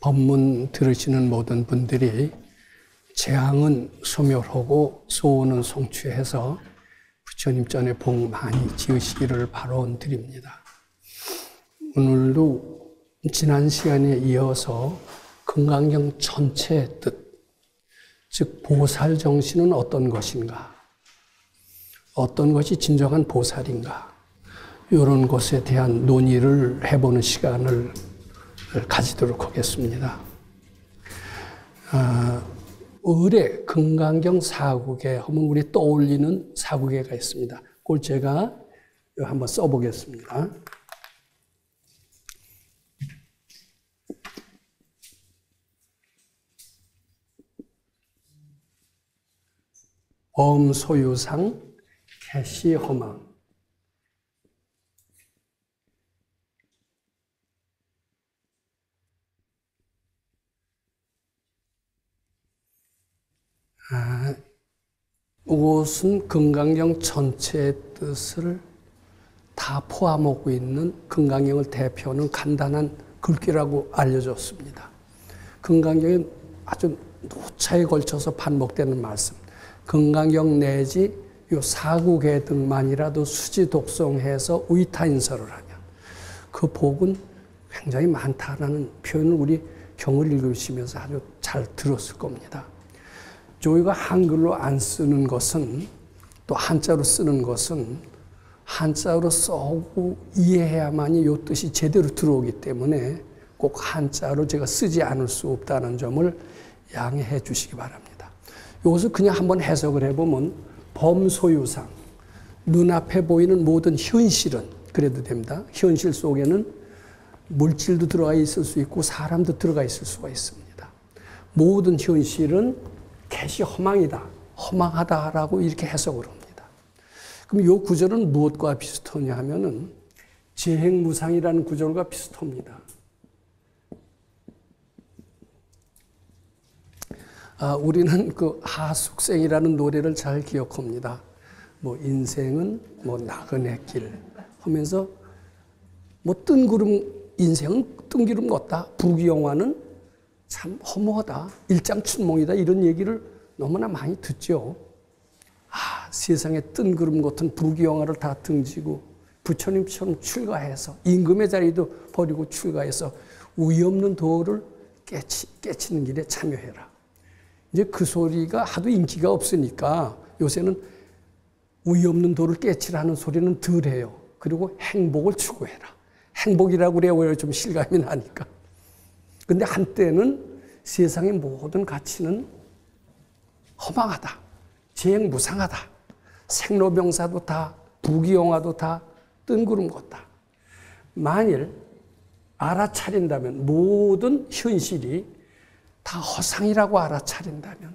법문 들으시는 모든 분들이 재앙은 소멸하고 소원은 성취해서 부처님 전에 복 많이 지으시기를 바라드립니다. 오늘도 지난 시간에 이어서 금강경 전체의 뜻, 즉 보살 정신은 어떤 것인가, 어떤 것이 진정한 보살인가, 이런 것에 대한 논의를 해보는 시간을 가지도록 하겠습니다. 을의 금강경 사국에 하면 우리 떠올리는 사국에가 있습니다. 그걸 제가 한번 써보겠습니다. 범소유상 개시허망. 이것은 금강경 전체의 뜻을 다 포함하고 있는 금강경을 대표하는 간단한 글귀라고 알려졌습니다. 금강경은 아주 노차에 걸쳐서 반복되는 말씀. 금강경 내지 요 사국의 등만이라도 수지 독송해서 의타인설을 하면 그 복은 굉장히 많다라는 표현을 우리 경을 읽으시면서 아주 잘 들었을 겁니다. 저희가 한글로 안 쓰는 것은, 또 한자로 쓰는 것은 한자로 써고 이해해야만이 이 뜻이 제대로 들어오기 때문에 꼭 한자로 제가 쓰지 않을 수 없다는 점을 양해해 주시기 바랍니다. 이것을 그냥 한번 해석을 해보면 범소유상, 눈앞에 보이는 모든 현실은 그래도 됩니다. 현실 속에는 물질도 들어가 있을 수 있고 사람도 들어가 있을 수가 있습니다. 모든 현실은 개시 허망이다, 허망하다라고 이렇게 해석을 합니다. 그럼 이 구절은 무엇과 비슷하냐 하면은 재행무상이라는 구절과 비슷합니다. 우리는 그 하숙생이라는 노래를 잘 기억합니다. 뭐 인생은 뭐 나그네 길 하면서 뭐 뜬구름, 인생은 뜬구름 같다, 부귀영화는 참 허무하다, 일장춘몽이다, 이런 얘기를 너무나 많이 듣죠. 세상에 뜬구름 같은 부귀영화를 다 등지고 부처님처럼 출가해서 임금의 자리도 버리고 출가해서 우위 없는 도를 깨치는 길에 참여해라. 이제 그 소리가 하도 인기가 없으니까 요새는 우위 없는 도를 깨치라는 소리는 덜 해요. 그리고 행복을 추구해라. 행복이라고 그래요. 좀 실감이 나니까. 근데 한때는 세상의 모든 가치는 허망하다, 재행무상하다, 생로병사도 다, 부귀영화도 다 뜬구름 같다. 만일 알아차린다면, 모든 현실이 다 허상이라고 알아차린다면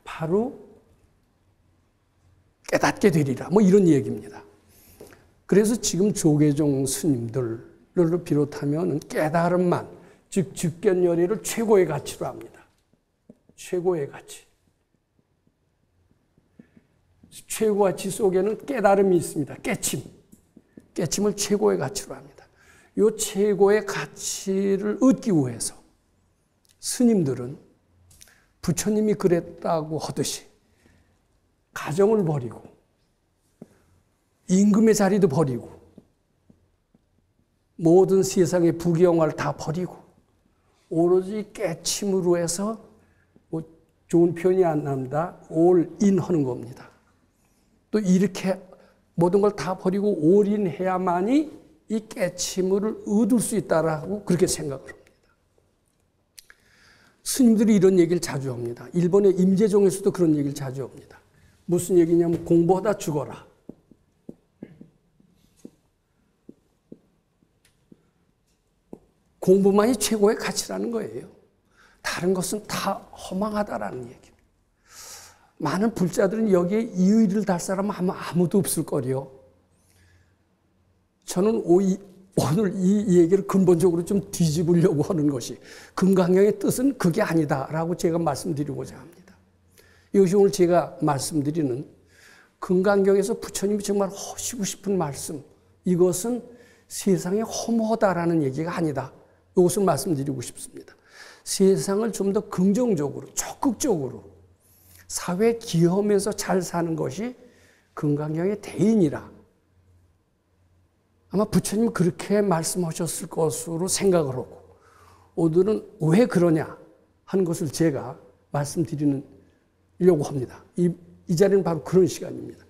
바로 깨닫게 되리라, 뭐 이런 얘기입니다. 그래서 지금 조계종 스님들을 비롯하면 깨달음만, 즉 즉견열의를 최고의 가치로 합니다. 최고의 가치. 최고 가치 속에는 깨달음이 있습니다. 깨침. 깨침을 최고의 가치로 합니다. 이 최고의 가치를 얻기 위해서 스님들은 부처님이 그랬다고 하듯이 가정을 버리고 임금의 자리도 버리고 모든 세상의 부귀영화를 다 버리고 오로지 깨침으로 해서, 뭐 좋은 표현이 안 납니다, 올인하는 겁니다. 또 이렇게 모든 걸 다 버리고 올인해야만이 이 깨침을 얻을 수 있다라고 그렇게 생각을 합니다. 스님들이 이런 얘기를 자주 합니다. 일본의 임재종에서도 그런 얘기를 자주 합니다. 무슨 얘기냐면 공부하다 죽어라. 공부만이 최고의 가치라는 거예요. 다른 것은 다 허망하다라는 얘기입니다. 많은 불자들은 여기에 이의를 달 사람은 아무도 없을 거리요. 저는 오늘 이 얘기를 근본적으로 좀 뒤집으려고 하는 것이, 금강경의 뜻은 그게 아니다라고 제가 말씀드리고자 합니다. 이것이 오늘 제가 말씀드리는 금강경에서 부처님이 정말 하시고 싶은 말씀, 이것은 세상에 허무하다라는 얘기가 아니다. 이것을 말씀드리고 싶습니다. 세상을 좀 더 긍정적으로, 적극적으로 사회에 기여하면서 잘 사는 것이 금강경의 대인이라. 아마 부처님은 그렇게 말씀하셨을 것으로 생각을 하고, 오늘은 왜 그러냐 하는 것을 제가 말씀드리려고 합니다. 이 자리는 바로 그런 시간입니다.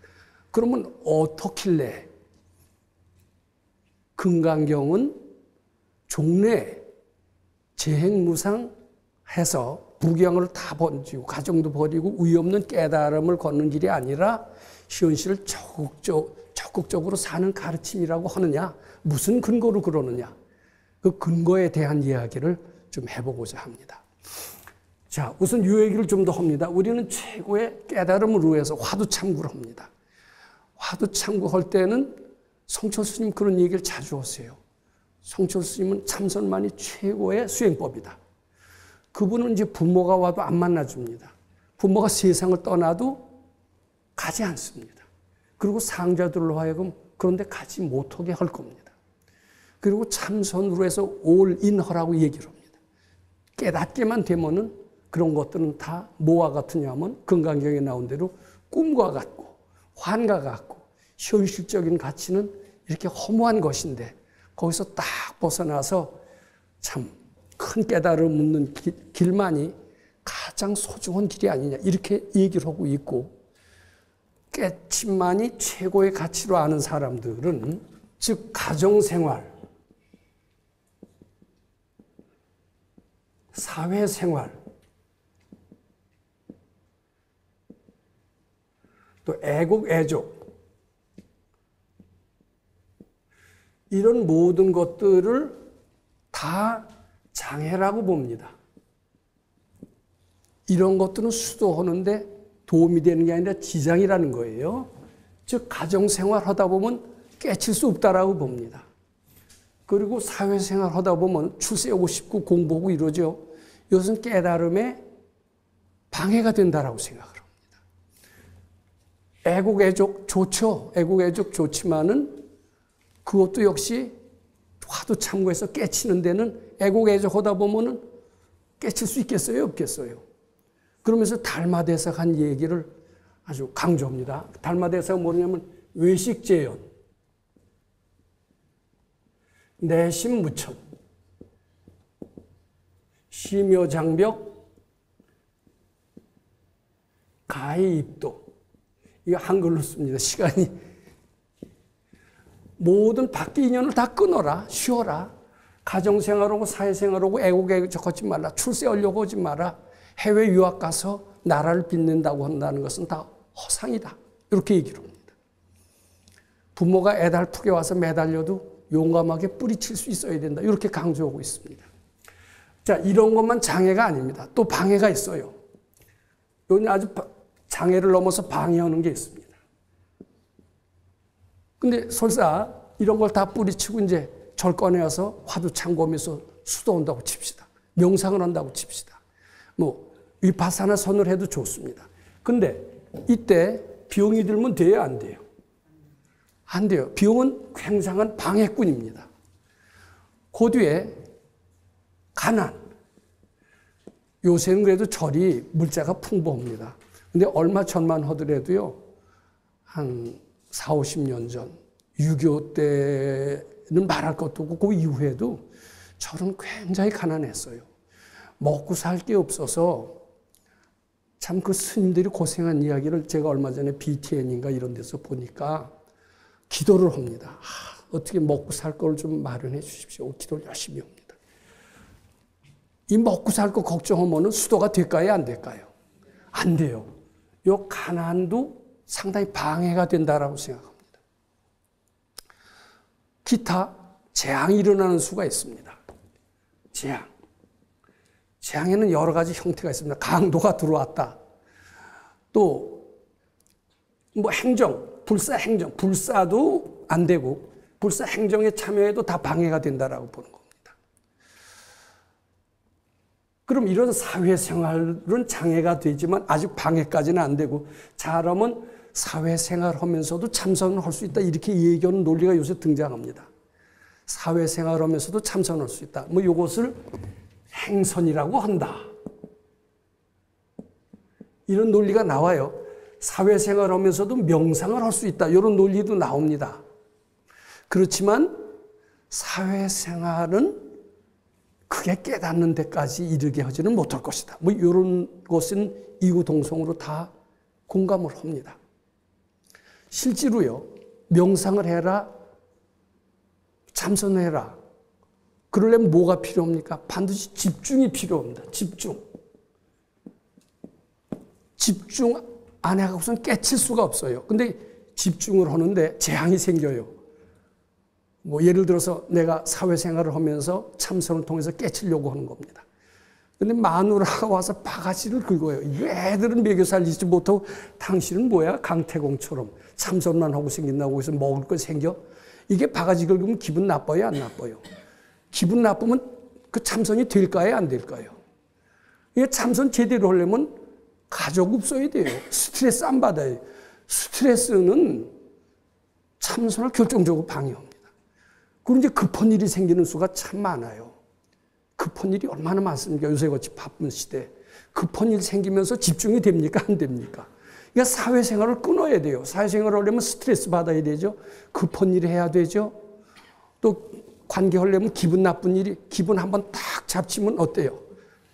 그러면 어떻길래 금강경은 종래 재행무상해서 부귀영화를 다 번지고 가정도 버리고 의 없는 깨달음을 걷는 길이 아니라 현실을 적극적으로 사는 가르침이라고 하느냐? 무슨 근거로 그러느냐? 그 근거에 대한 이야기를 좀 해보고자 합니다. 자, 우선 이 얘기를 좀 더 합니다. 우리는 최고의 깨달음을 위해서 화두참구를 합니다. 화두참구할 때는 성철 스님 그런 얘기를 자주 하세요. 성철 스님은 참선만이 최고의 수행법이다. 그분은 이제 부모가 와도 안 만나줍니다. 부모가 세상을 떠나도 가지 않습니다. 그리고 상자들로 하여금 그런데 가지 못하게 할 겁니다. 그리고 참선으로 해서 올인하라고 얘기를 합니다. 깨닫게만 되면은 그런 것들은 다 뭐와 같으냐면 금강경에 나온 대로 꿈과 같고 환과 같고 현실적인 가치는 이렇게 허무한 것인데 거기서 딱 벗어나서 참 큰 깨달음을 묻는 길만이 가장 소중한 길이 아니냐 이렇게 얘기를 하고 있고, 깨침만이 최고의 가치로 아는 사람들은 즉 가정생활, 사회생활, 또 애국, 애족 이런 모든 것들을 다 장애라고 봅니다. 이런 것들은 수도하는데 도움이 되는 게 아니라 지장이라는 거예요. 즉 가정생활 하다 보면 깨칠 수 없다라고 봅니다. 그리고 사회생활 하다 보면 출세하고 싶고 공부하고 이러죠. 이것은 깨달음에 방해가 된다라고 생각을 합니다. 애국, 애족 좋죠. 애국, 애족 좋지만은 그것도 역시 화두참고에서 깨치는 데는 애국, 애족 하다 보면은 깨칠 수 있겠어요? 없겠어요? 그러면서 달마대사가 한 얘기를 아주 강조합니다. 달마대사가 뭐냐면 외식재연, 내심무천, 심여장벽, 가해입도. 이거 한글로 씁니다. 시간이. 모든 밖의 인연을 다 끊어라. 쉬어라. 가정생활하고 사회생활하고 애국애족 하지 말라. 출세하려고 하지 마라. 해외 유학 가서 나라를 빛낸다고 한다는 것은 다 허상이다. 이렇게 얘기를 합니다. 부모가 애달프게 와서 매달려도 용감하게 뿌리칠 수 있어야 된다. 이렇게 강조하고 있습니다. 자, 이런 것만 장애가 아닙니다. 또 방해가 있어요. 여기 아주 장애를 넘어서 방해하는 게 있습니다. 근데 설사 이런 걸 다 뿌리치고 이제 절 꺼내서 화두 참고하면서 수도한다고 칩시다. 명상을 한다고 칩시다. 뭐 위파사나 선을 해도 좋습니다. 근데 이때 병이 들면 돼요, 안 돼요? 안 돼요. 병은 굉장한 방해꾼입니다. 그 뒤에 가난. 요새는 그래도 절이 물자가 풍부합니다. 근데 얼마 전만 하더라도요, 한 4, 50년 전, 6.25 때는 말할 것도 없고, 그 이후에도 절은 굉장히 가난했어요. 먹고 살 게 없어서 참 그 스님들이 고생한 이야기를 제가 얼마 전에 BTN인가 이런 데서 보니까 기도를 합니다. 어떻게 먹고 살 걸 좀 마련해 주십시오. 기도를 열심히 합니다. 이 먹고 살 거 걱정하면 수도가 될까요? 안 될까요? 안 돼요. 요 가난도 상당히 방해가 된다라고 생각합니다. 기타 재앙이 일어나는 수가 있습니다. 재앙에는 여러 가지 형태가 있습니다. 강도가 들어왔다. 또 뭐 행정, 불사 행정, 불사도 안 되고 불사 행정에 참여해도 다 방해가 된다라고 보는 겁니다. 그럼 이런 사회생활은 장애가 되지만 아직 방해까지는 안 되고, 잘하면 사회생활하면서도 참선을 할 수 있다, 이렇게 얘기하는 논리가 요새 등장합니다. 사회생활하면서도 참선할 수 있다. 뭐 이것을 행선이라고 한다. 이런 논리가 나와요. 사회생활하면서도 명상을 할 수 있다. 이런 논리도 나옵니다. 그렇지만 사회생활은 그게 깨닫는 데까지 이르게 하지는 못할 것이다. 뭐 이런 것은 이구동성으로 다 공감을 합니다. 실제로요. 명상을 해라. 참선해라. 그러려면 뭐가 필요합니까? 반드시 집중이 필요합니다. 집중. 집중 안 해갖고서는 깨칠 수가 없어요. 근데 집중을 하는데 재앙이 생겨요. 뭐 예를 들어서 내가 사회생활을 하면서 참선을 통해서 깨치려고 하는 겁니다. 근데 마누라가 와서 바가지를 긁어요. 애들은 먹여 살리지 못하고 당신은 뭐야? 강태공처럼 참선만 하고 생긴다고 해서 먹을 거 생겨? 이게 바가지 긁으면 기분 나빠요? 안 나빠요? 기분 나쁘면 그 참선이 될까요? 안 될까요? 이게 참선 제대로 하려면 가족 없어야 돼요. 스트레스 안 받아요. 스트레스는 참선을 결정적으로 방해합니다. 그리고 이제 급한 일이 생기는 수가 참 많아요. 급한 일이 얼마나 많습니까? 요새같이 바쁜 시대. 급한 일 생기면서 집중이 됩니까? 안 됩니까? 그러니까 사회생활을 끊어야 돼요. 사회생활을 하려면 스트레스 받아야 되죠. 급한 일을 해야 되죠. 또 관계하려면 기분 나쁜 일이, 기분 한번 딱 잡치면 어때요?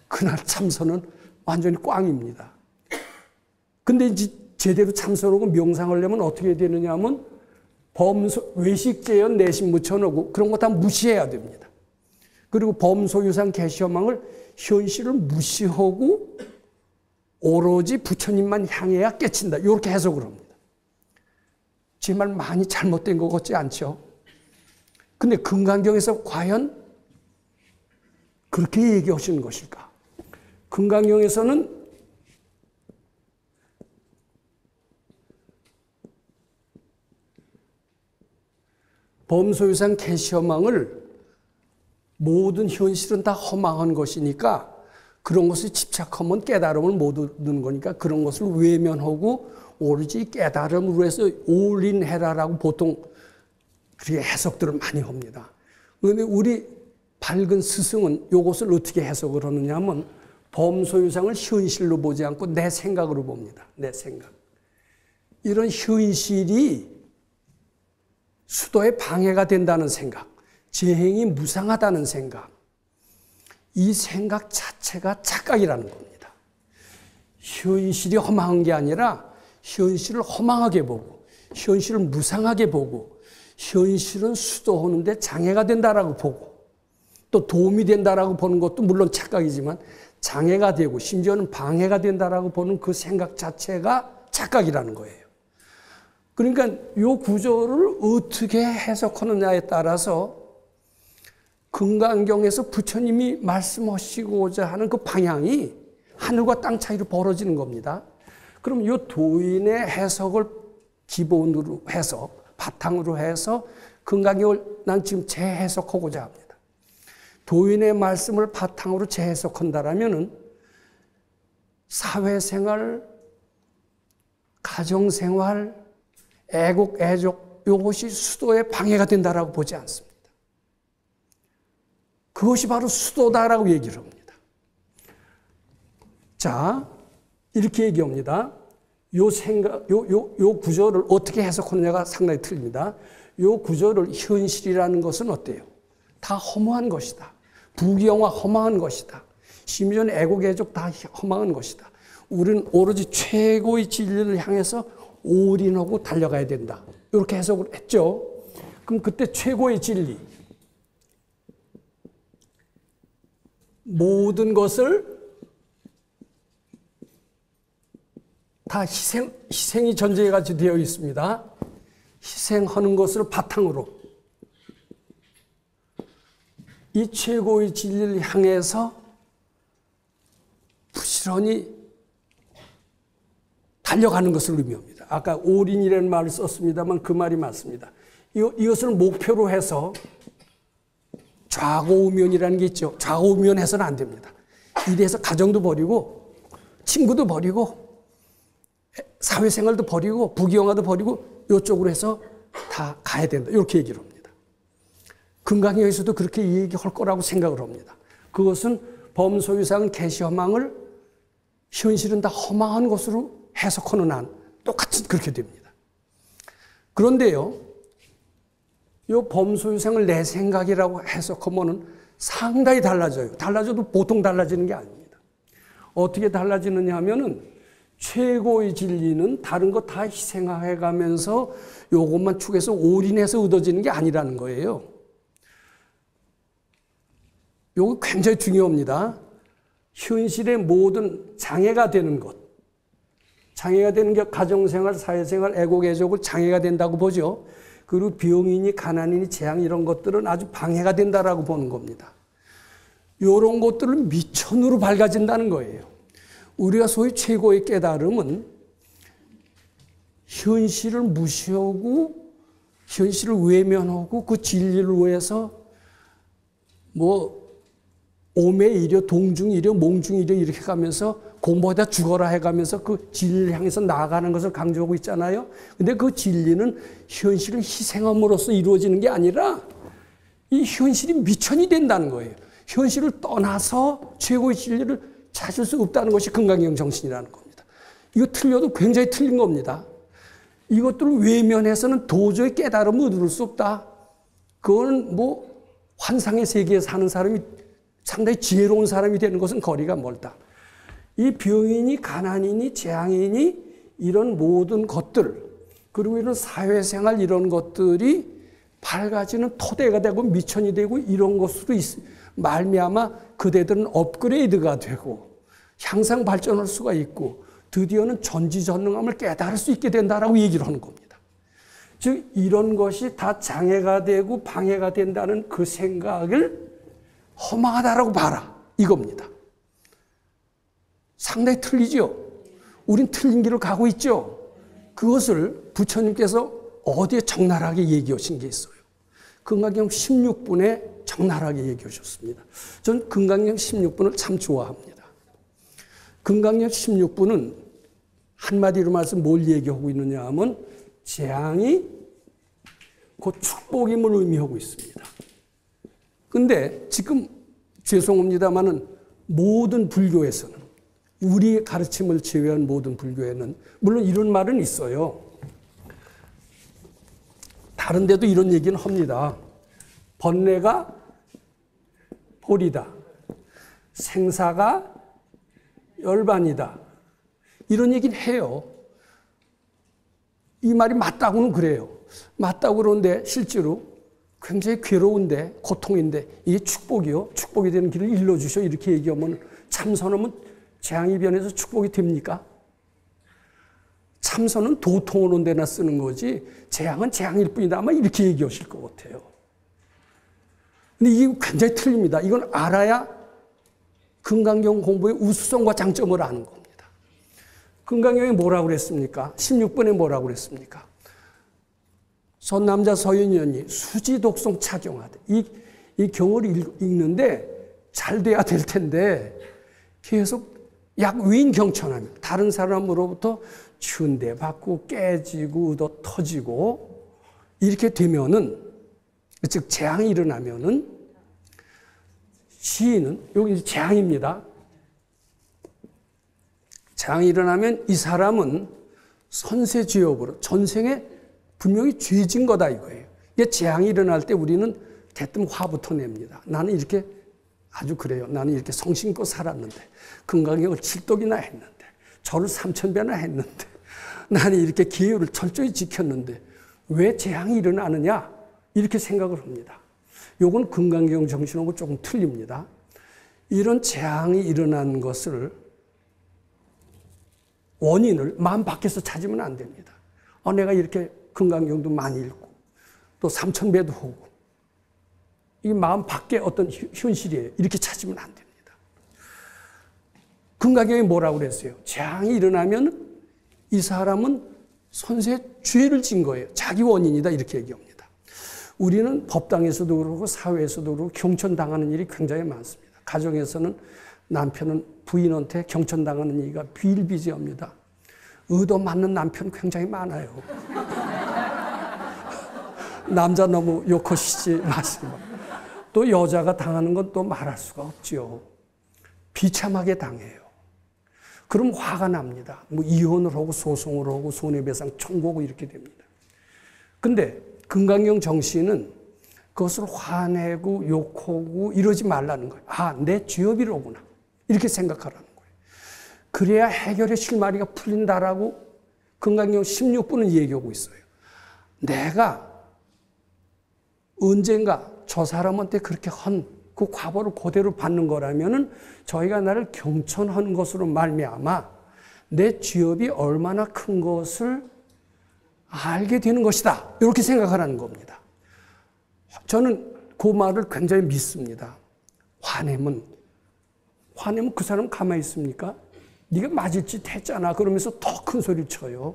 그날 참선은 완전히 꽝입니다. 근데 이제 제대로 참선하고 명상하려면 어떻게 되느냐 하면 외식제연 내신 무천하고 그런 거 다 무시해야 됩니다. 그리고 범소유상 개시험망을 현실을 무시하고 오로지 부처님만 향해야 깨친다. 이렇게 해석을 합니다. 제 말 많이 잘못된 것 같지 않죠? 근데 금강경에서 과연 그렇게 얘기하시는 것일까? 금강경에서는 범소유상 개시허망을 모든 현실은 다 허망한 것이니까 그런 것을 집착하면 깨달음을 못 얻는 거니까 그런 것을 외면하고 오로지 깨달음으로 해서 올인해라라고 보통 그렇게 해석들을 많이 합니다. 그런데 우리 밝은 스승은 이것을 어떻게 해석을 하느냐 하면 범소유상을 현실로 보지 않고 내 생각으로 봅니다. 내 생각. 이런 현실이 수도에 방해가 된다는 생각, 재행이 무상하다는 생각, 이 생각 자체가 착각이라는 겁니다. 현실이 허망한 게 아니라 현실을 허망하게 보고 현실을 무상하게 보고 현실은 수도하는 데 장애가 된다라고 보고 또 도움이 된다라고 보는 것도 물론 착각이지만 장애가 되고 심지어는 방해가 된다라고 보는 그 생각 자체가 착각이라는 거예요. 그러니까 이 구조를 어떻게 해석하느냐에 따라서 금강경에서 부처님이 말씀하시고자 하는 그 방향이 하늘과 땅 차이로 벌어지는 겁니다. 그럼 이 도인의 해석을 기본으로 해서 바탕으로 해서 금강경을 난 지금 재해석하고자 합니다. 도인의 말씀을 바탕으로 재해석한다라면은 사회생활, 가정생활, 애국, 애족 이것이 수도에 방해가 된다라고 보지 않습니다. 그것이 바로 수도다라고 얘기를 합니다. 자, 이렇게 얘기합니다. 요 구조를 어떻게 해석하느냐가 상당히 틀립니다. 요 구조를 현실이라는 것은 어때요? 다 허무한 것이다. 부귀영화 허망한 것이다. 심지어는 애국, 애족 다 허망한 것이다. 우리는 오로지 최고의 진리를 향해서 올인하고 달려가야 된다. 이렇게 해석을 했죠. 그럼 그때 최고의 진리, 모든 것을 다 희생이 전제같이 되어 있습니다. 희생하는 것을 바탕으로 이 최고의 진리를 향해서 부지런히 달려가는 것을 의미합니다. 아까 올인이라는 말을 썼습니다만 그 말이 맞습니다. 이것을 목표로 해서 좌고우면이라는 게 있죠. 좌고우면해서는 안 됩니다. 이래서 가정도 버리고 친구도 버리고 사회생활도 버리고 부귀영화도 버리고 이쪽으로 해서 다 가야 된다. 이렇게 얘기를 합니다. 금강경에서도 그렇게 얘기할 거라고 생각을 합니다. 그것은 범소유상 계시허망을 현실은 다 허망한 것으로 해석하는 한 똑같이 그렇게 됩니다. 그런데요, 이 범소유상을 내 생각이라고 해석하면은 상당히 달라져요. 달라져도 보통 달라지는 게 아닙니다. 어떻게 달라지느냐 하면은 최고의 진리는 다른 거 다 희생해 가면서 요것만 축에서 올인해서 얻어지는 게 아니라는 거예요. 요거 굉장히 중요합니다. 현실의 모든 장애가 되는 것. 장애가 되는 게 가정생활, 사회생활, 애국애족을 장애가 된다고 보죠. 그리고 병이니 가난이니 재앙 이런 것들은 아주 방해가 된다라고 보는 겁니다. 이런 것들을 미천으로 밝아진다는 거예요. 우리가 소위 최고의 깨달음은 현실을 무시하고 현실을 외면하고 그 진리를 위해서 뭐 오매이려 동중이려 몽중이려 이렇게 가면서 공부하다 죽어라 해가면서 그 진리를 향해서 나아가는 것을 강조하고 있잖아요. 근데 그 진리는 현실을 희생함으로써 이루어지는 게 아니라 이 현실이 미천이 된다는 거예요. 현실을 떠나서 최고의 진리를 찾을 수 없다는 것이 금강경 정신이라는 겁니다. 이거 틀려도 굉장히 틀린 겁니다. 이것들을 외면해서는 도저히 깨달음을 얻을 수 없다. 그건 뭐 환상의 세계에 사는 사람이 상당히 지혜로운 사람이 되는 것은 거리가 멀다. 이 병이니 가난이니 재앙이니 이런 모든 것들, 그리고 이런 사회생활 이런 것들이 밝아지는 토대가 되고 미천이 되고 이런 것으로 말미암아 그대들은 업그레이드가 되고 향상 발전할 수가 있고 드디어는 전지전능함을 깨달을 수 있게 된다라고 얘기를 하는 겁니다. 즉 이런 것이 다 장애가 되고 방해가 된다는 그 생각을 허망하다라고 봐라 이겁니다. 상당히 틀리죠. 우린 틀린 길을 가고 있죠. 그것을 부처님께서 어디에 적나라하게 얘기하신 게 있어요. 금강경 16분에 적나라하게 얘기하셨습니다. 전 금강경 16분을 참 좋아합니다. 금강경 16분은 한마디로 말씀 뭘 얘기하고 있느냐 하면 재앙이 곧 축복임을 의미하고 있습니다. 근데 지금 죄송합니다만은 모든 불교에서는 우리 가르침을 제외한 모든 불교에는 물론 이런 말은 있어요. 다른 데도 이런 얘기는 합니다. 번뇌가 볼이다. 생사가 열반이다. 이런 얘기는 해요. 이 말이 맞다고는 그래요. 맞다고 그러는데 실제로 굉장히 괴로운데 고통인데 이게 축복이요. 축복이 되는 길을 일러주셔 이렇게 얘기하면 참선하면 재앙이 변해서 축복이 됩니까? 참선은 도통을 온 데나 쓰는 거지 재앙은 재앙일 뿐이다 아마 이렇게 얘기하실 것 같아요. 근데 이게 굉장히 틀립니다. 이건 알아야 금강경 공부의 우수성과 장점을 아는 겁니다. 금강경에 뭐라고 그랬습니까? 16번에 뭐라고 그랬습니까? 선남자 서윤연이 수지독송 착용하되 이 경을 읽는데 잘 돼야 될 텐데 계속 약위인 경천하며 다른 사람으로부터 추운데 받고 깨지고 얻어 터지고 이렇게 되면은 즉 재앙이 일어나면은 시인은 여기 재앙입니다. 재앙이 일어나면 이 사람은 선세죄업으로 전생에 분명히 죄진 거다 이거예요. 이게 재앙이 일어날 때 우리는 대뜸 화부터 냅니다. 나는 이렇게 아주 그래요. 나는 이렇게 성심껏 살았는데 금강경을 7독이나 했는데 절을 3000배나 했는데 나는 이렇게 기율을 철저히 지켰는데 왜 재앙이 일어나느냐 이렇게 생각을 합니다. 요건 금강경 정신하고 조금 틀립니다. 이런 재앙이 일어난 것을 원인을 마음 밖에서 찾으면 안 됩니다. 내가 이렇게 금강경도 많이 읽고 또 3000배도 하고 이게 마음 밖에 어떤 현실이에요. 이렇게 찾으면 안 됩니다. 금강경이 뭐라고 그랬어요? 재앙이 일어나면 이 사람은 선세 죄를 진 거예요. 자기 원인이다 이렇게 얘기합니다. 우리는 법당에서도 그렇고 사회에서도 그렇고 경천당하는 일이 굉장히 많습니다. 가정에서는 남편은 부인한테 경천당하는 얘기가 비일비재합니다. 의도 맞는 남편 굉장히 많아요. 남자 너무 욕하시지 마시고. 또 여자가 당하는 건 또 말할 수가 없지요. 비참하게 당해요. 그럼 화가 납니다. 뭐 이혼을 하고 소송을 하고 손해배상 청구하고 이렇게 됩니다. 근데 금강경 정신은 그것을 화내고 욕하고 이러지 말라는 거예요. 아, 내 죄업이로구나. 이렇게 생각하라는 거예요. 그래야 해결의 실마리가 풀린다라고 금강경 16부는 얘기하고 있어요. 내가 언젠가 저 사람한테 그렇게 그 과보를 그대로 받는 거라면은 저희가 나를 경천한 것으로 말미암아 내 죄업이 얼마나 큰 것을 알게 되는 것이다. 이렇게 생각하라는 겁니다. 저는 그 말을 굉장히 믿습니다. 화내면 그 사람 가만히 있습니까? 네가 맞을 짓 했잖아. 그러면서 더 큰 소리를 쳐요.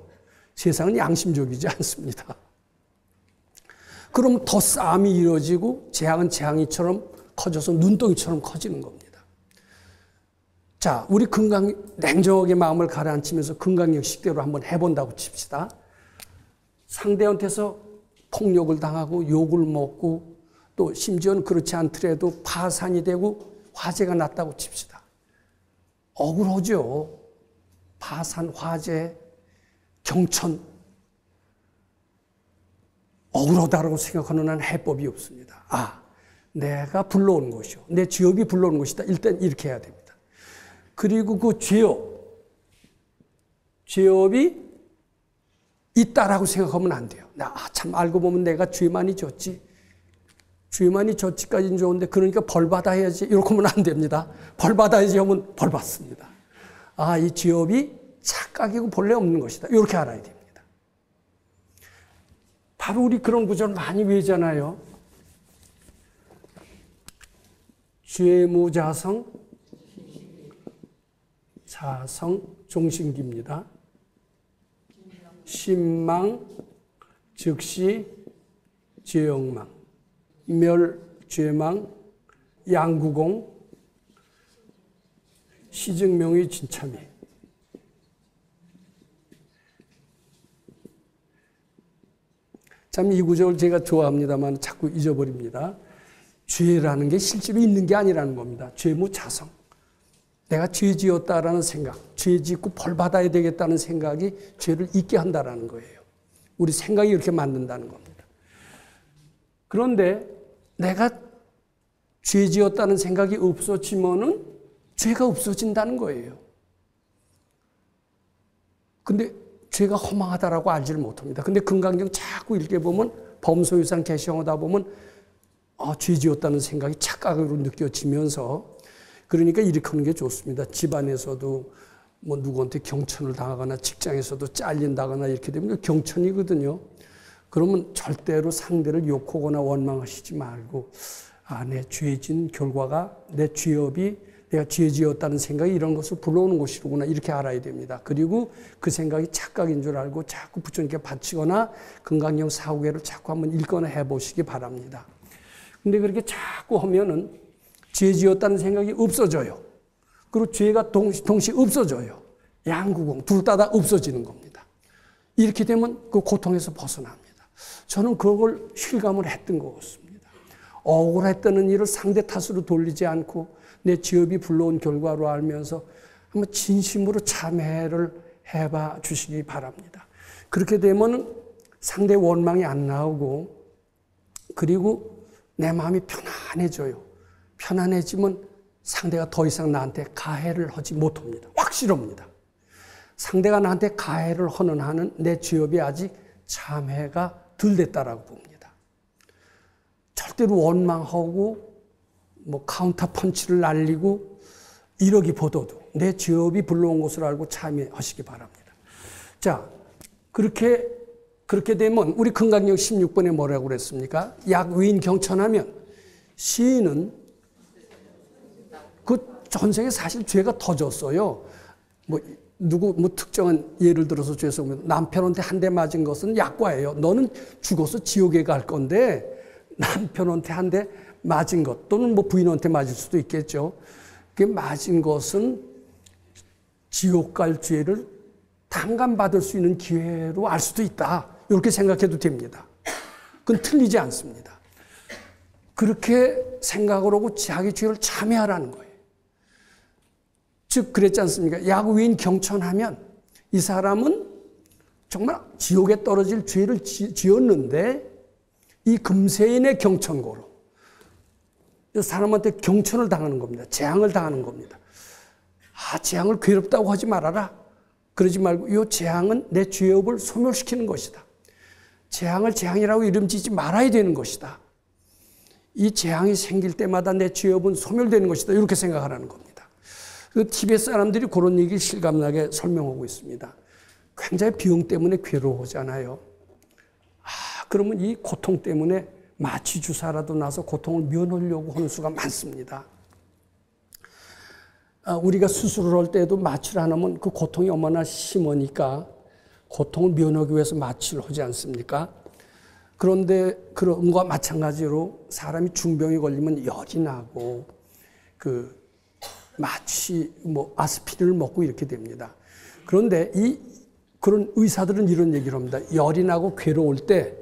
세상은 양심적이지 않습니다. 그럼 더 싸움이 이루어지고 재앙은 재앙이처럼 커져서 눈덩이처럼 커지는 겁니다. 자, 우리 냉정하게 마음을 가라앉히면서 금강경식대로 한번 해본다고 칩시다. 상대한테서 폭력을 당하고 욕을 먹고 또 심지어는 그렇지 않더라도 파산이 되고 화재가 났다고 칩시다. 억울하죠. 파산, 화재, 경천. 억울하다고 생각하는 한 해법이 없습니다. 아, 내가 불러온 것이요. 내 죄업이 불러온 것이다. 일단 이렇게 해야 됩니다. 그리고 그 죄업이 있다라고 생각하면 안 돼요. 참 알고 보면 내가 죄 많이 졌지. 죄 많이 졌지까지는 좋은데 그러니까 벌 받아야지. 이렇게 하면 안 됩니다. 벌 받아야지 하면 벌 받습니다. 아, 이 죄업이 착각이고 본래 없는 것이다. 이렇게 알아야 됩니다. 바로 우리 그런 구절 많이 외우잖아요. 죄무자성, 자성, 종신기입니다. 신망, 즉시, 죄영망, 멸, 죄망, 양구공, 시증명의 진참이. 참 이 구절 제가 좋아합니다만 자꾸 잊어버립니다. 죄라는 게 실제로 있는 게 아니라는 겁니다. 죄무자성. 내가 죄 지었다라는 생각, 죄 짓고 벌 받아야 되겠다는 생각이 죄를 잊게 한다라는 거예요. 우리 생각이 이렇게 만든다는 겁니다. 그런데 내가 죄 지었다는 생각이 없어지면은 죄가 없어진다는 거예요. 근데 죄가 허망하다라고 알지를 못합니다. 근데 금강경 자꾸 읽어보면 범소유상 개시하다 보면 죄 지었다는 생각이 착각으로 느껴지면서 그러니까 이렇게 하는 게 좋습니다. 집안에서도 뭐 누구한테 경천을 당하거나 직장에서도 잘린다거나 이렇게 되면 경천이거든요. 그러면 절대로 상대를 욕하거나 원망하시지 말고 내 죄진 결과가 내 죄업이 내가 죄 지었다는 생각이 이런 것을 불러오는 것이로구나 이렇게 알아야 됩니다. 그리고 그 생각이 착각인 줄 알고 자꾸 부처님께 바치거나 금강경 사후회를 자꾸 한번 읽거나 해보시기 바랍니다. 근데 그렇게 자꾸 하면은 죄 지었다는 생각이 없어져요. 그리고 죄가 동시에 없어져요. 양구공 둘 다 없어지는 겁니다. 이렇게 되면 그 고통에서 벗어납니다. 저는 그걸 실감을 했던 것 같습니다. 억울했다는 일을 상대 탓으로 돌리지 않고 내 죄업이 불러온 결과로 알면서 한번 진심으로 참회를 해봐 주시기 바랍니다. 그렇게 되면 상대 원망이 안 나오고 그리고 내 마음이 편안해져요. 편안해지면 상대가 더 이상 나한테 가해를 하지 못합니다. 확실합니다. 상대가 나한테 가해를 하는 한은 내 죄업이 아직 참회가 덜 됐다라고 봅니다. 절대로 원망하고 뭐 카운터 펀치를 날리고 이러기보다도 내 죄업이 불러온 것을 알고 참여하시기 바랍니다. 자, 그렇게 되면 우리 금강경 16번에 뭐라고 그랬습니까? 약위인 경천하면 시인은 그 전생에 사실 죄가 터졌어요. 뭐 특정한 예를 들어서 죄송합니다. 남편한테 한 대 맞은 것은 약과예요. 너는 죽어서 지옥에 갈 건데 남편한테 한 대 맞은 것 또는 뭐 부인한테 맞을 수도 있겠죠. 그 맞은 것은 지옥 갈 죄를 당감받을 수 있는 기회로 알 수도 있다. 이렇게 생각해도 됩니다. 그건 틀리지 않습니다. 그렇게 생각을 하고 자기 죄를 참회하라는 거예요. 즉 그랬지 않습니까? 야구인 경천하면 이 사람은 정말 지옥에 떨어질 죄를 지었는데 이 금세인의 경천고로 사람한테 경천을 당하는 겁니다. 재앙을 당하는 겁니다. 재앙을 괴롭다고 하지 말아라. 그러지 말고 이 재앙은 내 죄업을 소멸시키는 것이다. 재앙을 재앙이라고 이름지지 말아야 되는 것이다. 이 재앙이 생길 때마다 내 죄업은 소멸되는 것이다. 이렇게 생각하라는 겁니다. 그 티베트 사람들이 그런 얘기를 실감나게 설명하고 있습니다. 굉장히 병 때문에 괴로워하잖아요. 그러면 이 고통 때문에 마취 주사라도 놔서 고통을 면하려고 하는 수가 많습니다. 우리가 수술을 할 때도 마취를 안 하면 그 고통이 얼마나 심하니까 고통을 면하기 위해서 마취를 하지 않습니까? 그런데 그런 것과 마찬가지로 사람이 중병에 걸리면 열이 나고 그 마취 아스피린을 먹고 이렇게 됩니다. 그런데 그런 의사들은 이런 얘기를 합니다. 열이 나고 괴로울 때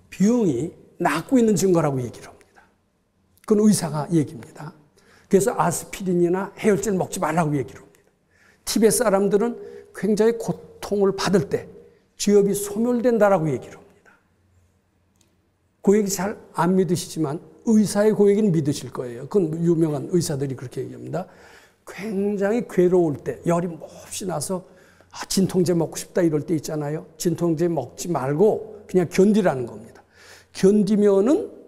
병이 낫고 있는 증거라고 얘기를 합니다. 그건 의사가 얘기입니다. 그래서 아스피린이나 해열제를 먹지 말라고 얘기를 합니다. 티베트 사람들은 굉장히 고통을 받을 때 죄업이 소멸된다라고 얘기를 합니다. 그 얘기 잘 안 믿으시지만 의사의 그 얘기는 믿으실 거예요. 그건 유명한 의사들이 그렇게 얘기합니다. 굉장히 괴로울 때 열이 몹시 나서 진통제 먹고 싶다 이럴 때 있잖아요. 진통제 먹지 말고 그냥 견디라는 겁니다. 견디면은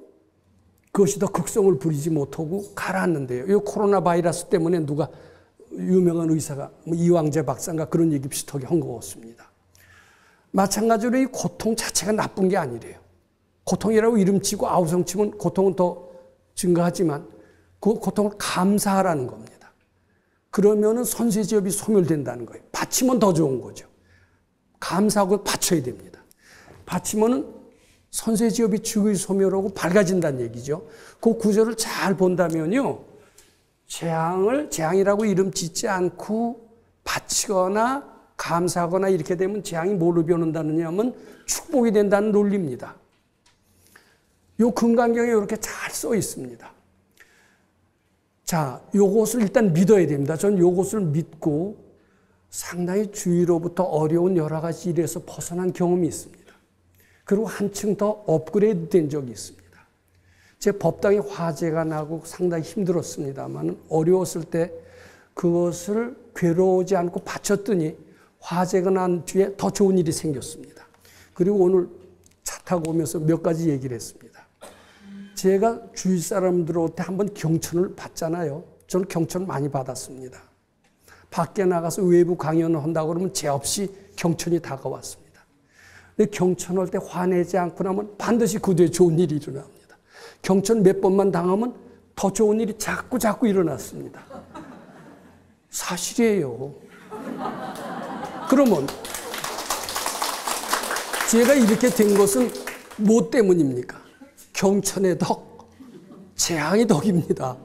그것이 더 극성을 부리지 못하고 가라앉는데요. 이 코로나 바이러스 때문에 누가 유명한 의사가 이왕재 박사인가 그런 얘기 비슷하게 한 것 같습니다. 마찬가지로 이 고통 자체가 나쁜 게 아니래요. 고통이라고 이름치고 아우성치면 고통은 더 증가하지만 그 고통을 감사하라는 겁니다. 그러면은 선세지업이 소멸된다는 거예요. 바치면 더 좋은 거죠. 감사하고 바쳐야 됩니다. 바치면은 선세지업이 죽의 소멸하고 밝아진다는 얘기죠. 그 구절을 잘 본다면요. 재앙이라고 이름 짓지 않고 바치거나 감사하거나 이렇게 되면 재앙이 뭐로 변한다느냐 하면 축복이 된다는 논리입니다. 요 금강경에 이렇게 잘 써 있습니다. 자, 요것을 일단 믿어야 됩니다. 전 요것을 믿고 상당히 주위로부터 어려운 여러 가지 일에서 벗어난 경험이 있습니다. 그리고 한층 더 업그레이드 된 적이 있습니다. 제 법당에 화재가 나고 상당히 힘들었습니다만 어려웠을 때 그것을 괴로우지 않고 바쳤더니 화재가 난 뒤에 더 좋은 일이 생겼습니다. 그리고 오늘 차 타고 오면서 몇 가지 얘기를 했습니다. 제가 주위 사람들한테 한번 경천을 받잖아요. 저는 경천을 많이 받았습니다. 밖에 나가서 외부 강연을 한다고 그러면 제 없이 경천이 다가왔습니다. 근데 경천할 때 화내지 않고 나면 반드시 그 뒤에 좋은 일이 일어납니다. 경천 몇 번만 당하면 더 좋은 일이 자꾸 일어났습니다. 사실이에요. 그러면 제가 이렇게 된 것은 뭐 때문입니까? 경천의 덕, 재앙의 덕입니다.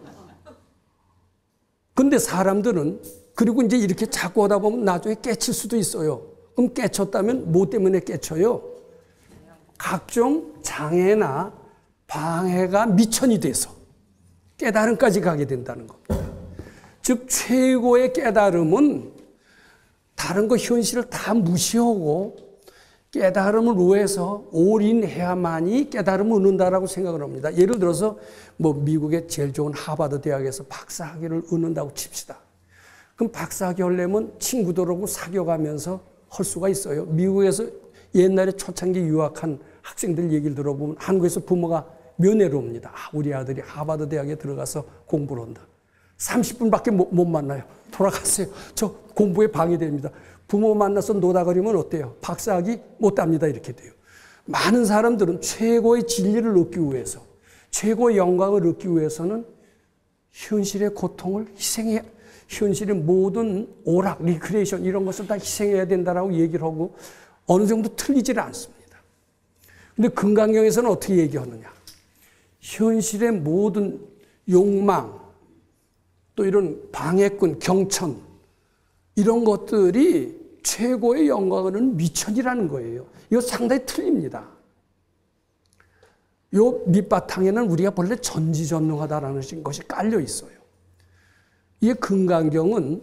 근데 사람들은 그리고 이제 이렇게 자꾸 하다 보면 나중에 깨칠 수도 있어요. 그럼 깨쳤다면 뭐 때문에 깨쳐요? 각종 장애나 방해가 미천이 돼서 깨달음까지 가게 된다는 겁니다. 즉 최고의 깨달음은 다른 거 현실을 다 무시하고 깨달음을 위해서 올인해야만이 깨달음을 얻는다라고 생각을 합니다. 예를 들어서 미국의 제일 좋은 하버드 대학에서 박사학위를 얻는다고 칩시다. 그럼 박사학위 하려면 친구들하고 사귀어가면서 할 수가 있어요. 미국에서 옛날에 초창기 유학한 학생들 얘기를 들어보면 한국에서 부모가 면회를 옵니다. 우리 아들이 하버드 대학에 들어가서 공부를 한다. 30분밖에 못 만나요. 돌아갔어요. 저 공부에 방해됩니다. 부모 만나서 노다거리면 어때요? 박사학위 못 답니다. 이렇게 돼요. 많은 사람들은 최고의 진리를 얻기 위해서, 최고의 영광을 얻기 위해서는 현실의 고통을 현실의 모든 오락, 리크레이션 이런 것을 다 희생해야 된다라고 얘기를 하고 어느 정도 틀리지를 않습니다. 근데 금강경에서는 어떻게 얘기하느냐? 현실의 모든 욕망, 또 이런 방해꾼, 경천 이런 것들이 최고의 영광을 얻는 미천이라는 거예요. 이거 상당히 틀립니다. 요 밑바탕에는 우리가 본래 전지전능하다라는 것이 깔려 있어요. 이 금강경은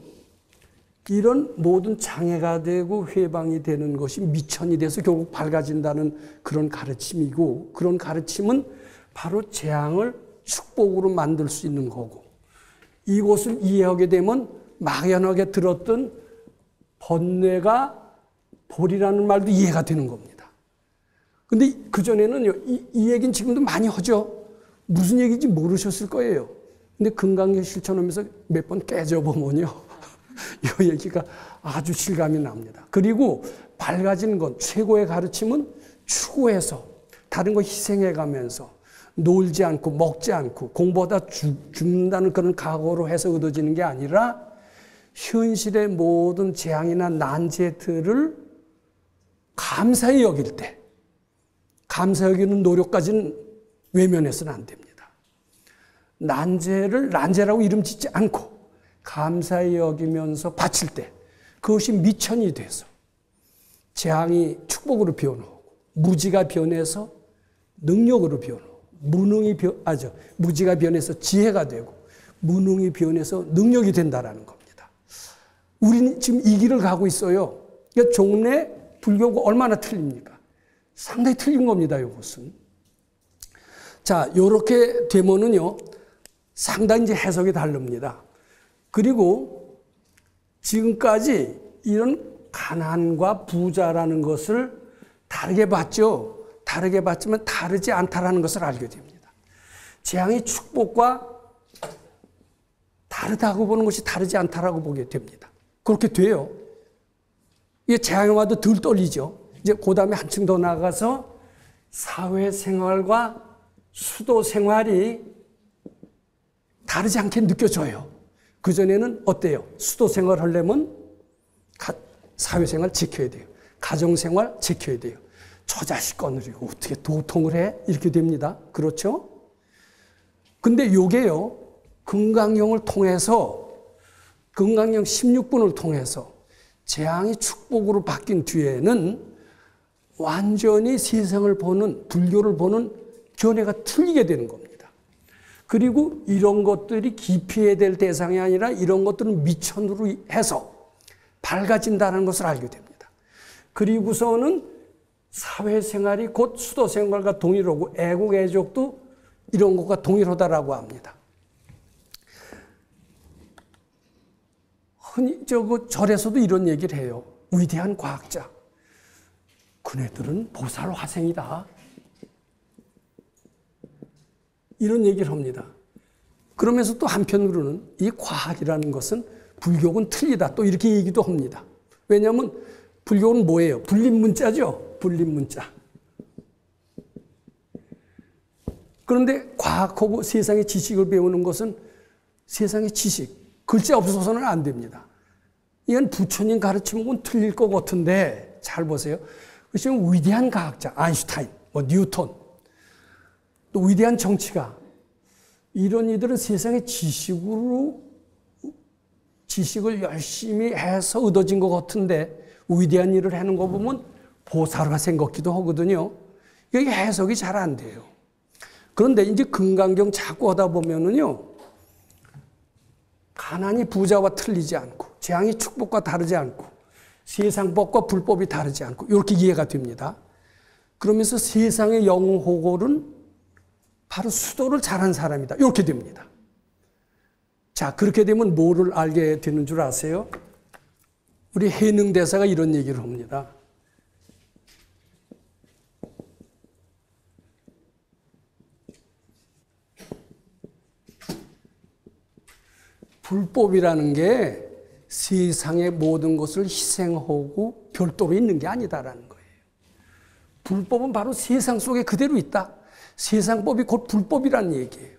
이런 모든 장애가 되고 회방이 되는 것이 미천이 돼서 결국 밝아진다는 그런 가르침이고, 그런 가르침은 바로 재앙을 축복으로 만들 수 있는 거고, 이것을 이해하게 되면 막연하게 들었던 번뇌가 볼이라는 말도 이해가 되는 겁니다. 근데 그전에는요, 이 얘기는 지금도 많이 하죠. 무슨 얘기인지 모르셨을 거예요. 근데 금강경 실천하면서 몇 번 깨져보면요, 이 얘기가 아주 실감이 납니다. 그리고 밝아지는 건, 최고의 가르침은 추구해서 다른 거 희생해가면서 놀지 않고 먹지 않고 공부하다 죽는다는 그런 각오로 해서 얻어지는 게 아니라 현실의 모든 재앙이나 난제들을 감사히 여길 때, 감사히 여기는 노력까지는 외면해서는 안 됩니다. 난제를 난제라고 이름 짓지 않고 감사히 여기면서 바칠 때, 그것이 미천이 돼서 재앙이 축복으로 변하고, 무지가 변해서 능력으로 변하고, 무지가 변해서 지혜가 되고, 무능이 변해서 능력이 된다라는 겁니다. 우리는 지금 이 길을 가고 있어요. 그러니까 종래 불교가 얼마나 틀립니까? 상당히 틀린 겁니다, 이것은. 자, 요렇게 되면은요, 상당히 이제 해석이 다릅니다. 그리고 지금까지 이런 가난과 부자라는 것을 다르게 봤죠. 다르게 봤지만 다르지 않다라는 것을 알게 됩니다. 재앙이 축복과 다르다고 보는 것이 다르지 않다라고 보게 됩니다. 그렇게 돼요. 이게 재앙이 와도 덜 떨리죠. 이제 그 다음에 한층 더 나가서 사회생활과 수도생활이 다르지 않게 느껴져요. 그전에는 어때요? 수도생활 하려면 사회생활 지켜야 돼요. 가정생활 지켜야 돼요. 저 자식 거느리고 어떻게 도통을 해? 이렇게 됩니다. 그렇죠? 근데 요게요, 금강경을 통해서, 금강경 16분을 통해서 재앙이 축복으로 바뀐 뒤에는 완전히 세상을 보는, 불교를 보는 견해가 틀리게 되는 겁니다. 그리고 이런 것들이 기피해야 될 대상이 아니라 이런 것들은 미천으로 해서 밝아진다는 것을 알게 됩니다. 그리고서는 사회생활이 곧 수도생활과 동일하고 애국애족도 이런 것과 동일하다라고 합니다. 흔히 절에서도 이런 얘기를 해요. 위대한 과학자. 그네들은 보살 화생이다. 이런 얘기를 합니다. 그러면서 또 한편으로는 이 과학이라는 것은 불교는 틀리다. 또 이렇게 얘기도 합니다. 왜냐하면 불교는 뭐예요? 불립문자죠. 불립문자. 그런데 과학하고 세상의 지식을 배우는 것은 세상의 지식, 글자 없어서는 안 됩니다. 이건 부처님 가르침은 틀릴 것 같은데 잘 보세요. 그것이 위대한 과학자, 아인슈타인, 뉴턴, 또 위대한 정치가, 이런 이들은 세상의 지식을 열심히 해서 얻어진 것 같은데 위대한 일을 하는 거 보면 보살화생 같기도 하거든요. 이게 해석이 잘 안 돼요. 그런데 이제 금강경 자꾸 하다 보면은요, 가난이 부자와 틀리지 않고, 재앙이 축복과 다르지 않고, 세상법과 불법이 다르지 않고, 이렇게 이해가 됩니다. 그러면서 세상의 영호골은 바로 수도를 잘한 사람이다. 이렇게 됩니다. 자, 그렇게 되면 뭐를 알게 되는 줄 아세요? 우리 해능대사가 이런 얘기를 합니다. 불법이라는 게 세상의 모든 것을 희생하고 별도로 있는 게 아니다라는 거예요. 불법은 바로 세상 속에 그대로 있다. 세상법이 곧 불법이라는 얘기예요.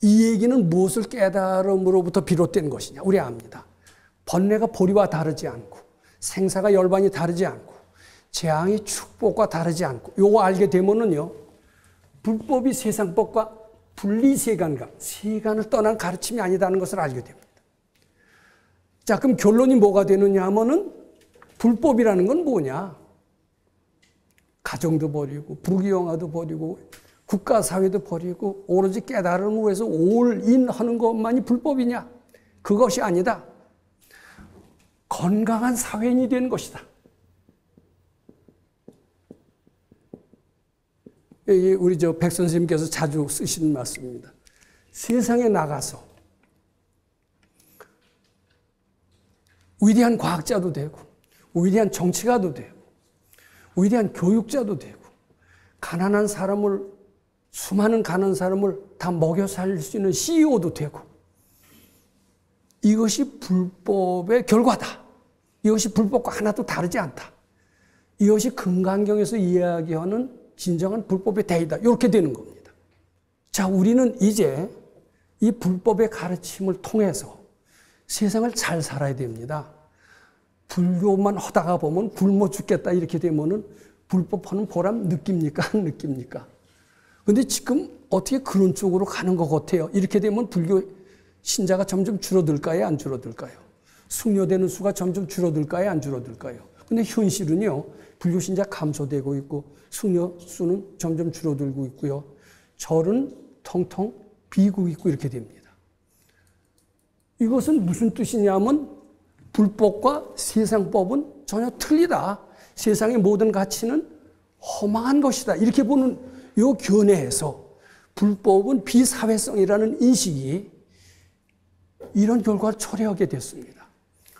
이 얘기는 무엇을 깨달음으로부터 비롯된 것이냐? 우리 압니다. 번뇌가 보리와 다르지 않고, 생사가 열반이 다르지 않고, 재앙이 축복과 다르지 않고, 요거 알게 되면은요, 불법이 세상법과 분리세간과 세간을 떠난 가르침이 아니다는 것을 알게 됩니다. 자, 그럼 결론이 뭐가 되느냐 하면은, 불법이라는 건 뭐냐? 가정도 버리고, 부귀영화도 버리고, 국가 사회도 버리고 오로지 깨달음을 위해서 올인하는 것만이 불법이냐? 그것이 아니다. 건강한 사회인이 되는 것이다. 우리 백 선생님께서 자주 쓰시는 말씀입니다. 세상에 나가서 위대한 과학자도 되고, 위대한 정치가도 되고, 위대한 교육자도 되고, 가난한 사람을, 수많은 가난한 사람을 다 먹여 살릴 수 있는 CEO도 되고, 이것이 불법의 결과다. 이것이 불법과 하나도 다르지 않다. 이것이 금강경에서 이야기하는 진정한 불법의 대의다. 이렇게 되는 겁니다. 자, 우리는 이제 이 불법의 가르침을 통해서 세상을 잘 살아야 됩니다. 불교만 하다가 보면 굶어 죽겠다 이렇게 되면은 불법하는 보람 느낍니까? 안 느낍니까? 근데 지금 어떻게 그런 쪽으로 가는 것 같아요. 이렇게 되면 불교 신자가 점점 줄어들까요? 안 줄어들까요? 숙녀되는 수가 점점 줄어들까요? 안 줄어들까요? 근데 현실은요, 불교 신자 감소되고 있고 숙녀 수는 점점 줄어들고 있고요. 절은 텅텅 비고 있고 이렇게 됩니다. 이것은 무슨 뜻이냐면 불법과 세상법은 전혀 틀리다. 세상의 모든 가치는 허망한 것이다. 이렇게 보는 요 견해에서 불법은 비사회성이라는 인식이 이런 결과를 초래하게 됐습니다.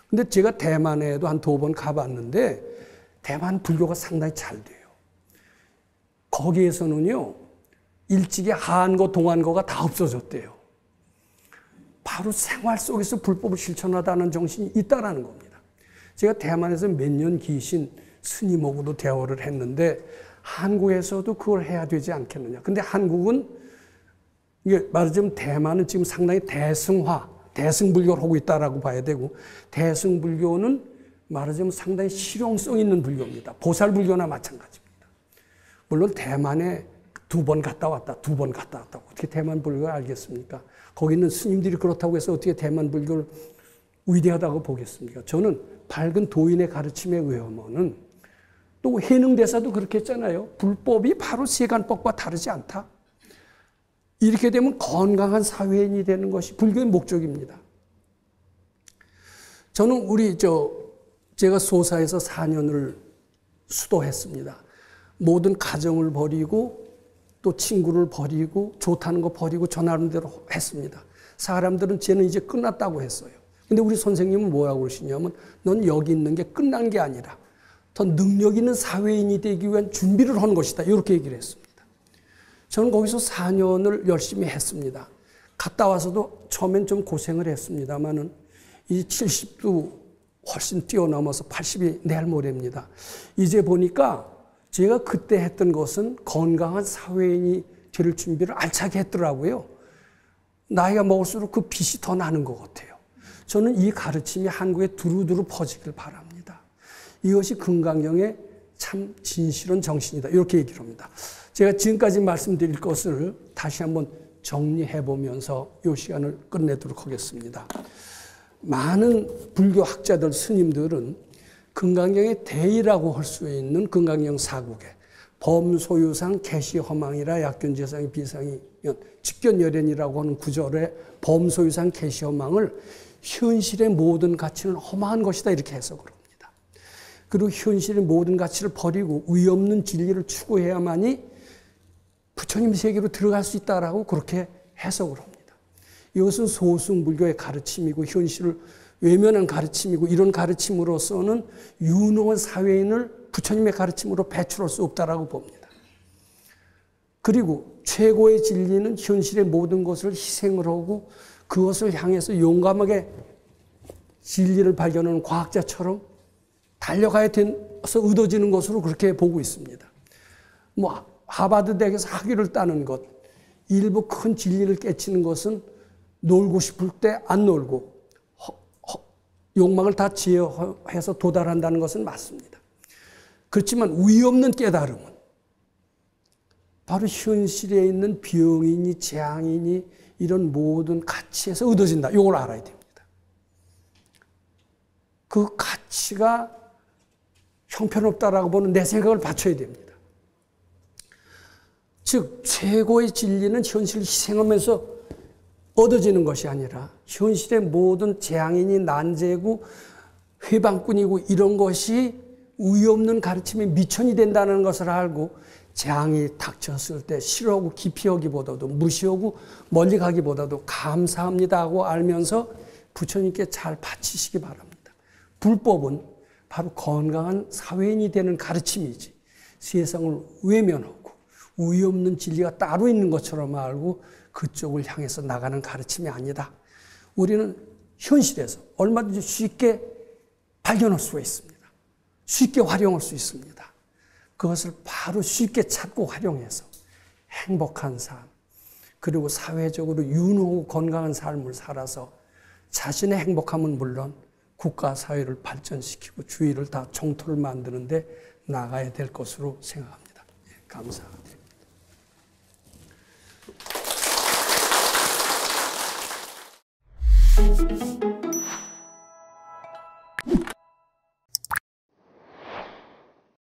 근데 제가 대만에도 한 2번 가봤는데 대만 불교가 상당히 잘 돼요. 거기에서는요, 일찍이 한거, 동한거가 다 없어졌대요. 바로 생활 속에서 불법을 실천하다는 정신이 있다라는 겁니다. 제가 대만에서 몇 년 계신 스님하고도 대화를 했는데 한국에서도 그걸 해야 되지 않겠느냐. 근데 한국은 이게 말하자면 대만은 지금 상당히 대승화, 대승불교를 하고 있다라고 봐야 되고 대승불교는 말하자면 상당히 실용성 있는 불교입니다. 보살불교나 마찬가지입니다. 물론 대만에 2번 갔다 왔다, 2번 갔다 왔다. 어떻게 대만 불교를 알겠습니까? 거기 있는 스님들이 그렇다고 해서 어떻게 대만 불교를 위대하다고 보겠습니까? 저는 밝은 도인의 가르침에 의하면은 또 해능대사도 그렇게 했잖아요. 불법이 바로 세간법과 다르지 않다. 이렇게 되면 건강한 사회인이 되는 것이 불교의 목적입니다. 저는 제가 소사에서 4년을 수도했습니다. 모든 가정을 버리고 또 친구를 버리고 좋다는 거 버리고 저 나름대로 했습니다. 사람들은 쟤는 이제 끝났다고 했어요. 근데 우리 선생님은 뭐라고 그러시냐면 넌 여기 있는 게 끝난 게 아니라 더 능력 있는 사회인이 되기 위한 준비를 한 것이다. 이렇게 얘기를 했습니다. 저는 거기서 4년을 열심히 했습니다. 갔다 와서도 처음엔 좀 고생을 했습니다만은 이 70도 훨씬 뛰어넘어서 80이 내일 모레입니다. 이제 보니까 제가 그때 했던 것은 건강한 사회인이 될 준비를 알차게 했더라고요. 나이가 먹을수록 그 빛이 더 나는 것 같아요. 저는 이 가르침이 한국에 두루두루 퍼지길 바랍니다. 이것이 금강경의 참 진실한 정신이다. 이렇게 얘기를 합니다. 제가 지금까지 말씀드릴 것을 다시 한번 정리해 보면서 이 시간을 끝내도록 하겠습니다. 많은 불교학자들, 스님들은 금강경의 대의라고 할 수 있는 금강경 사국에 범소유상 개시허망이라 약균재상이 비상이 직견열연이라고 하는 구절에 범소유상 개시허망을 현실의 모든 가치는 허망한 것이다 이렇게 해석을 합니다. 그리고 현실의 모든 가치를 버리고 위없는 진리를 추구해야만이 부처님 세계로 들어갈 수 있다라고 그렇게 해석을 합니다. 이것은 소승불교의 가르침이고 현실을 외면한 가르침이고 이런 가르침으로서는 유능한 사회인을 부처님의 가르침으로 배출할 수 없다라고 봅니다. 그리고 최고의 진리는 현실의 모든 것을 희생을 하고 그것을 향해서 용감하게 진리를 발견하는 과학자처럼 달려가야 돼서 얻어지는 것으로 그렇게 보고 있습니다. 하버드 대학에서 학위를 따는 것, 일부 큰 진리를 깨치는 것은 놀고 싶을 때 안 놀고 욕망을 다 제어해서 도달한다는 것은 맞습니다. 그렇지만 위없는 깨달음은 바로 현실에 있는 병이니 재앙이니 이런 모든 가치에서 얻어진다. 이걸 알아야 됩니다. 그 가치가 형편없다라고 보는 내 생각을 받쳐야 됩니다. 즉 최고의 진리는 현실을 희생하면서 얻어지는 것이 아니라 현실의 모든 재앙이니 난제고 회방꾼이고 이런 것이 의의 없는 가르침의 미천이 된다는 것을 알고 재앙이 닥쳤을 때 싫어하고 기피하기보다도 무시하고 멀리 가기보다도 감사합니다 하고 알면서 부처님께 잘 바치시기 바랍니다. 불법은 바로 건강한 사회인이 되는 가르침이지 세상을 외면하고 의의 없는 진리가 따로 있는 것처럼 알고 그쪽을 향해서 나가는 가르침이 아니다. 우리는 현실에서 얼마든지 쉽게 발견할 수가 있습니다. 쉽게 활용할 수 있습니다. 그것을 바로 쉽게 찾고 활용해서 행복한 삶, 그리고 사회적으로 윤호하고 건강한 삶을 살아서 자신의 행복함은 물론 국가, 사회를 발전시키고 주위를 다 정토를 만드는데 나가야 될 것으로 생각합니다. 감사합니다.